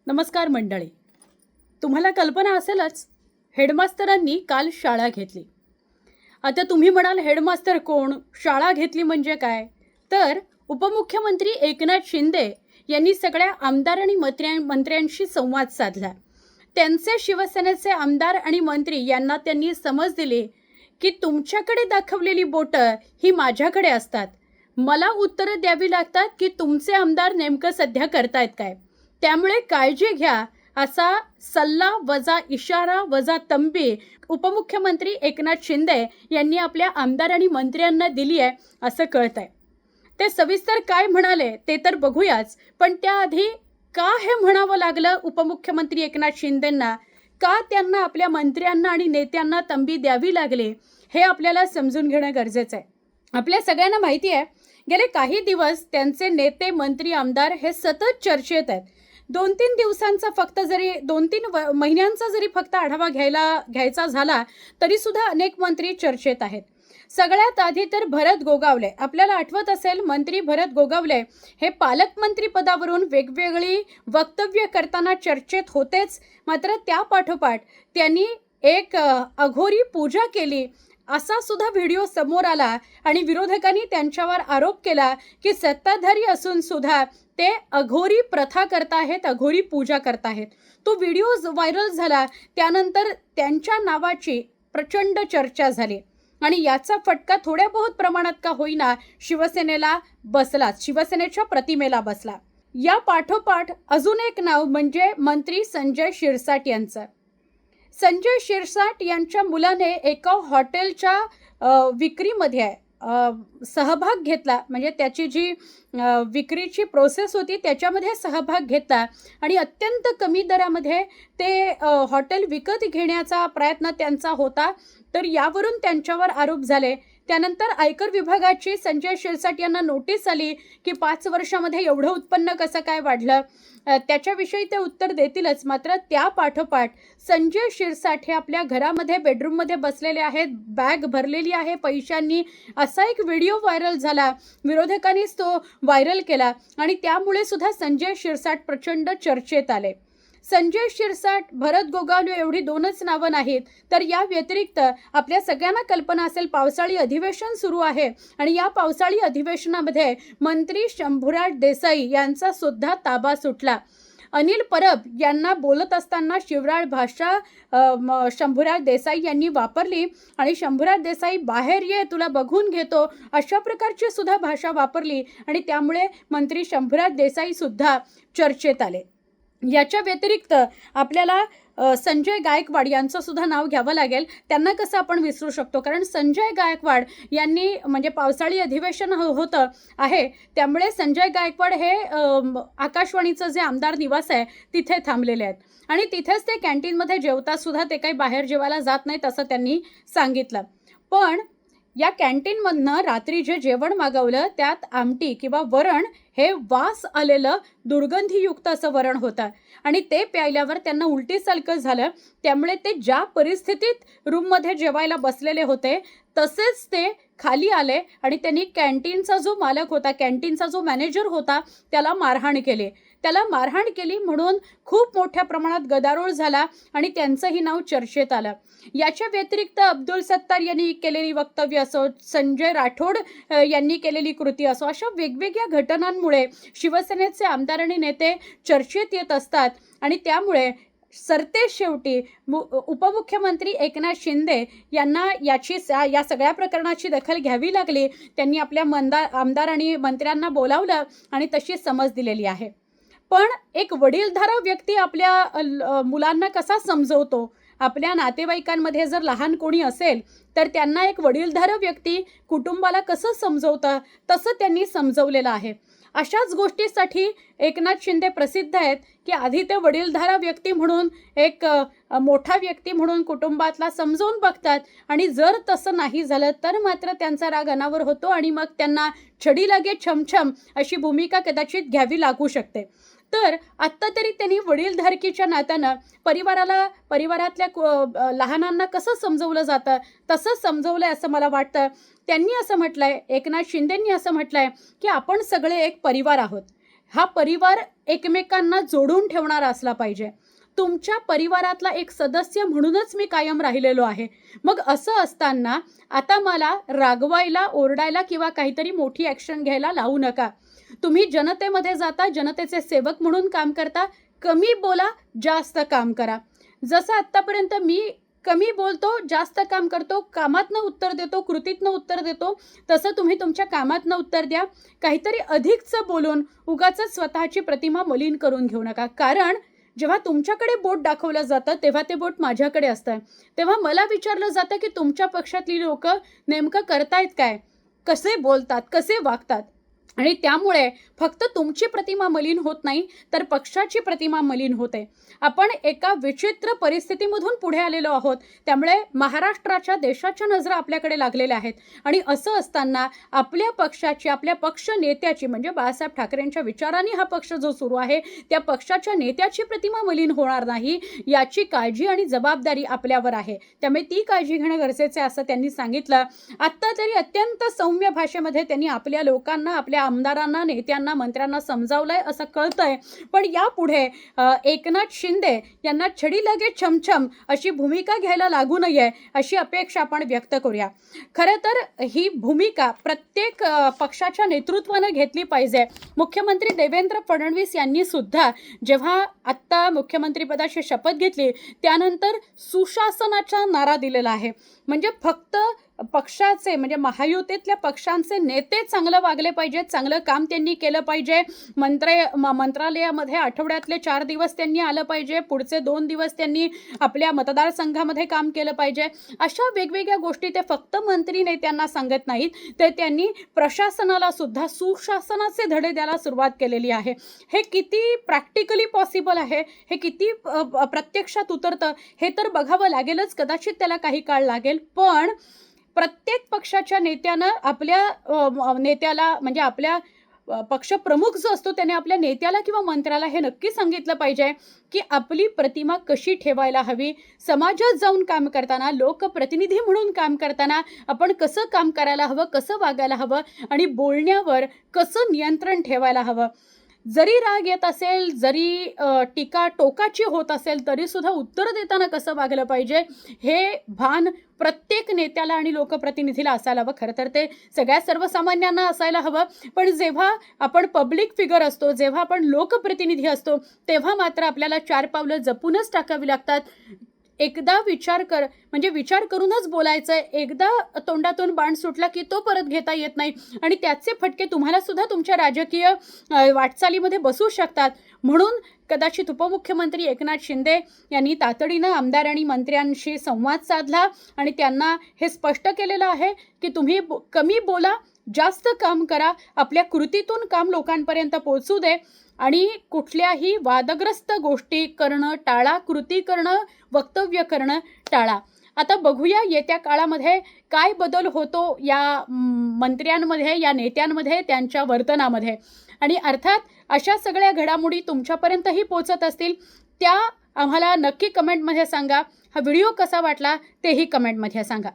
नमस्कार मंडळी. तुम्हाला कल्पना असेलच, हेडमास्तरांनी काल शाळा घेतली. आता तुम्ही म्हणाल हेडमास्तर कोण, शाळा घेतली म्हणजे काय? तर उपमुख्यमंत्री एकनाथ शिंदे यांनी सगळ्या आमदार आणि मंत्र्यांशी संवाद साधला. त्यांचे शिवसेनेचे आमदार आणि मंत्री यांना त्यांनी समज दिली की तुमच्याकडे दाखवलेली बोटं ही माझ्याकडे असतात. मला उत्तरं द्यावी लागतात की तुमचे आमदार नेमकं सध्या करतायत काय. त्यामुळे काळजी घ्या, असा सल्ला वजा इशारा वजा तंबी उपमुख्यमंत्री एकनाथ शिंदे यांनी आपल्या आमदार आणि मंत्र्यांना दिली आहे असं कळतंय. ते सविस्तर काय म्हणाले ते तर बघूयाच, पण त्याआधी का हे म्हणावं लागलं उपमुख्यमंत्री एकनाथ शिंदेंना, का त्यांना आपल्या मंत्र्यांना आणि नेत्यांना तंबी द्यावी लागली, हे आपल्याला समजून घेणं गरजेचं आहे. आपल्या सगळ्यांना माहिती आहे, गेले काही दिवस त्यांचे नेते मंत्री आमदार हे सतत चर्चेत आहेत. 2-3 दिवसांचा फक्त जरी 2-3 महिन्यांचा जरी फक्त आढावा घ्यायचा झाला तरी सुद्धा अनेक मंत्री चर्चेत आहेत. सगळ्यात आधी तर भरत गोगावले. आपल्याला आठवत असेल, मंत्री भरत गोगावले हे पालकमंत्री पदावरून वेगवेगळी वक्तव्य करताना चर्चेत होतेच, मात्र त्या पाठोपाठ त्यांनी एक अघोरी पूजा केली असा सुद्धा व्हिडिओ समोर आला आणि विरोधकांनी त्यांच्यावर आरोप केला की सत्ताधारी असून सुद्धा ते अघोरी प्रथा करताहेत, अघोरी पूजा करताहेत. तो व्हिडिओ व्हायरल झाला. त्यानंतर त्यांच्या नावाची प्रचंड चर्चा झाली आणि याचा फटका थोड्या बहुत प्रमाणात का होईना शिवसेनेला बसला, शिवसेनेच्या प्रतिमेला बसला. या पाठोपाठ अजून एक नाव म्हणजे मंत्री संजय शिरसाट यांचं. संजय शिरसाट यांच्या मुलाने एका हॉटेलच्या विक्रीमध्ये सहभाग घेतला, म्हणजे त्याची जी विक्रीची प्रोसेस होती त्याच्यामध्ये सहभाग घेतला आणि अत्यंत कमी दरामध्ये ते हॉटेल विकत घेण्याचा प्रयत्न त्यांचा होता. तर यावरून त्यांच्यावर आरोप झाले. त्यानंतर आयकर विभागाची संजय शिरसाट यांना नोटीस आली की 5 वर्षामध्ये एवढं उत्पन्न कसं काय वाढलं. त्याच्याविषयी ते उत्तर देतीलच, मात्र त्या पाठोपाठ संजय शिरसाट हे आपल्या घरामध्ये बेडरूममध्ये बसलेले आहेत, बॅग भरलेली आहे पैशांनी, असा एक व्हिडिओ व्हायरल झाला. विरोधकांनीच तो व्हायरल केला आणि त्यामुळे सुद्धा संजय शिरसाट प्रचंड चर्चेत आले. संजय शिरसाट, भरत गोगावले एवढी 2च नावं नाहीत, तर या व्यतिरिक्त आपल्या सगळ्यांना कल्पना असेल, पावसाळी अधिवेशन सुरू आहे आणि या पावसाळी अधिवेशनामध्ये मंत्री शंभूराज देसाई यांचा सुद्धा ताबा सुटला. अनिल परब यांना बोलत असताना शिवराळ भाषा शंभूराज देसाई यांनी वापरली आणि शंभूराज देसाई बाहेर ये, तुला बघून घेतो, अशा प्रकारची सुद्धा भाषा वापरली आणि त्यामुळे मंत्री शंभूराज देसाई सुद्धा चर्चेत आले. याच्या व्यतिरिक्त आपल्याला संजय गायकवाड यांचं सुद्धा नाव घ्यावं लागेल. त्यांना कसं आपण विसरू शकतो, कारण संजय गायकवाड यांनी, म्हणजे पावसाळी अधिवेशन होतं आहे त्यामुळे संजय गायकवाड हे आकाशवाणीचं जे आमदार निवास आहे तिथे थांबलेले आहेत आणि तिथेच ते कॅन्टीनमध्ये जेवतात सुद्धा, ते काही बाहेर जेवायला जात नाहीत असं त्यांनी सांगितलं. पण या कॅन्टीनमधनं रात्री जे जेवण मागवलं त्यात आमटी किंवा वरण हे वास आलेलं दुर्गंधीयुक्त असं वरण होतं आणि ते प्यायल्यावर त्यांना उलटी सलकं झालं. त्यामुळे ते ज्या परिस्थितीत रूममध्ये जेवायला बसलेले होते तसेच ते खाली आले आणि त्यांनी कॅन्टीनचा जो मालक होता, कॅन्टीनचा जो मॅनेजर होता त्याला मारहाण केली म्हणून खूप मोठ्या प्रमाणात गदारोळ झाला आणि त्यांचंही नाव चर्चेत आलं. याच्या व्यतिरिक्त अब्दुल सत्तार यांनी केलेली वक्तव्य असो, संजय राठोड यांनी केलेली कृती असो, अशा वेगवेगळ्या घटनांमुळे शिवसेनेचे आमदार आणि नेते चर्चेत येत असतात आणि त्यामुळे सरते शेवटी उपमुख्यमंत्री एकनाथ शिंदे यांना या सगळ्या प्रकरणाची दखल घ्यावी लागली. त्यांनी आपल्या आमदार आणि मंत्र्यांना बोलावलं आणि तशी समज दिलेली आहे. पण एक वडीलधारा व्यक्ती आपल्या मुलांना कसा समजवतो, आपल्या नातेवाईकांमध्ये जर लहान कोणी असेल तर त्यांना एक वडीलधारा व्यक्ती कुटुंबाला कसं समजवतं तसं त्यांनी समजवलेलं आहे. अशाच गोष्टीसाठी एकनाथ शिंदे प्रसिद्ध आहेत की आधी ते वडीलधारा व्यक्ती म्हणून, एक मोठा व्यक्ती म्हणून कुटुंबातला समजवून बघतात आणि जर तसं नाही झालं तर मात्र त्यांचा राग अनावर होतो आणि मग त्यांना छडी लागे छमछम अशी भूमिका कदाचित घ्यावी लागू शकते. तर आत्ता तरी त्यांनी वडीलधारकीच्या नात्यानं परिवारातल्या लहानांना कसं समजवलं जातं तसं समजवलं आहे असं मला वाटतं. त्यांनी असं म्हटलंय, एकनाथ शिंदेंनी असं म्हटलंय की आपण सगळे एक परिवार आहोत. हा परिवार एकमेकांना जोडून ठेवणारा असला पाहिजे. तुमच्या परिवारातला एक सदस्य म्हणूनच मी कायम राहिलेलो आहे. मग असं असताना आता मला रागवायला, ओरडायला किंवा काहीतरी मोठी ॲक्शन घ्यायला लावू नका. तुम्ही जनतेमध्ये जाता, जनतेचे सेवक म्हणून काम करता. कमी बोला, जास्त काम करा. जसं आत्तापर्यंत मी कमी बोलतो, जास्त काम करतो, कामातनं उत्तर देतो, कृतीतनं उत्तर देतो, तसं तुम्ही तुमच्या कामातनं उत्तर द्या. काहीतरी अधिकचं बोलून उगाचच स्वतःची प्रतिमा मलिन करून घेऊ नका. कारण जेव्हा तुमच्याकडे बोट दाखवलं जातं, तेव्हा ते बोट माझ्याकडे असतं. तेव्हा मला विचारलं जातं, की तुमच्या पक्षातली लोकं नेमकं करतायत काय? कसे बोलतात, कसे वागतात? आणि त्यामुळे फक्त तुमची प्रतिमा मलिन होत नाही, तर पक्षाची प्रतिमा मलिन होते. आपण एका विचित्र परिस्थितीमधून पुढे आलेलो आहोत. त्यामुळे महाराष्ट्राच्या, देशाच्या नजरा आपल्याकडे लागलेल्या आहेत. आणि असं असताना आपल्या पक्षाची, आपल्या पक्ष नेत्याची म्हणजे बाळासाहेब ठाकरेंच्या विचारांनी हा पक्ष जो सुरू आहे, त्या पक्षाच्या नेत्याची प्रतिमा मलिन होणार नाही, याची काळजी आणि जबाबदारी आपल्यावर आहे. त्यामुळे ती काळजी घेणं गरजेचं आहे असं त्यांनी सांगितलं. आत्ता तरी अत्यंत सौम्य भाषेमध्ये त्यांनी आपल्या लोकांना, आपल्या आमदारांना, नेत्यांना, मंत्र्यांना समजावलंय असं कळतंय. पण यापुढे एकनाथ शिंदे यांना छडी लगे छमछम अशी भूमिका घ्यायला लागू नये अशी अपेक्षा आपण व्यक्त करूया. खरं तर ही भूमिका प्रत्येक पक्षाच्या नेतृत्वानं घेतली पाहिजे. मुख्यमंत्री देवेंद्र फडणवीस यांनी सुद्धा जेव्हा आत्ता मुख्यमंत्रीपदाची शपथ घेतली त्यानंतर सुशासनाचा नारा दिलेला आहे. म्हणजे फक्त पक्षाचे म्हणजे महायुतीतल्या पक्षांचे नेते चांगलं वागले पाहिजेत, चांगलं काम त्यांनी केलं पाहिजे. मंत्रालयामध्ये आठवड्यातले 4 दिवस त्यांनी आलं पाहिजे, पुढचे 2 दिवस त्यांनी आपल्या मतदारसंघामध्ये काम केलं पाहिजे. अशा वेगवेगळ्या गोष्टी ते फक्त मंत्री नेत्यांना सांगत नाहीत, तर त्यांनी प्रशासनाला सुद्धा सुशासनाचे धडे द्यायला सुरुवात केलेली आहे. हे किती प्रॅक्टिकली पॉसिबल आहे, हे किती प्रत्यक्षात उतरतं हे तर बघावं लागेलच. कदाचित त्याला काही काळ लागेल. पण प्रत्येक पक्षाच्या नेत्यानं आपल्या नेत्याला म्हणजे आपल्या पक्षप्रमुख जो असतो त्याने आपल्या नेत्याला किंवा मंत्र्याला हे नक्की सांगितलं पाहिजे की आपली प्रतिमा कशी ठेवायला हवी. समाजात जाऊन काम करताना, लोकप्रतिनिधी म्हणून काम करताना आपण कसं काम करायला हवं, कसं वागायला हवं आणि बोलण्यावर कसं नियंत्रण ठेवायला हवं. जरी राग येत असेल, जरी टीका टोकाची होत असेल, तरीसुद्धा उत्तर देताना कसं वागलं पाहिजे हे भान प्रत्येक नेत्याला आणि लोकप्रतिनिधीला असायला हवं. खरं तर ते सगळ्या सर्वसामान्यांना असायला हवं. पण जेव्हा आपण पब्लिक फिगर असतो, जेव्हा आपण लोकप्रतिनिधी असतो, तेव्हा मात्र आपल्याला 4 पावलं जपूनच टाकावी लागतात. एकदा विचार म्हणजे विचार करूनच बोलायचं. एकदा तोंडातून बाण सुटला की तो परत घेता येत नाही आणि त्याचे फटके तुम्हाला सुद्धा तुमच्या राजकीय वाटचालीमध्ये बसू शकतात. म्हणून कदाचित उपमुख्यमंत्री एकनाथ शिंदे यांनी तातडीनं आमदार आणि मंत्र्यांशी संवाद साधला आणि त्यांना हे स्पष्ट केलेलं आहे की तुम्ही कमी बोला, जास्त काम करा, आपल्या कृतीतून काम लोकांपर्यंत पोहोचू दे आणि कुठल्याही वादग्रस्त गोष्टी करणं टाळा, कृती करणं, वक्तव्य करणं टाळा. आता बघूया येत्या काळामध्ये काय बदल होतो या मंत्र्यांमध्ये, या नेत्यांमध्ये, त्यांच्या वर्तनामध्ये. आणि अर्थात अशा सगळ्या घडामोडी तुमच्यापर्यंतही पोचत असतील त्या आम्हाला नक्की कमेंटमध्ये सांगा. हा व्हिडिओ कसा वाटला तेही कमेंटमध्ये सांगा.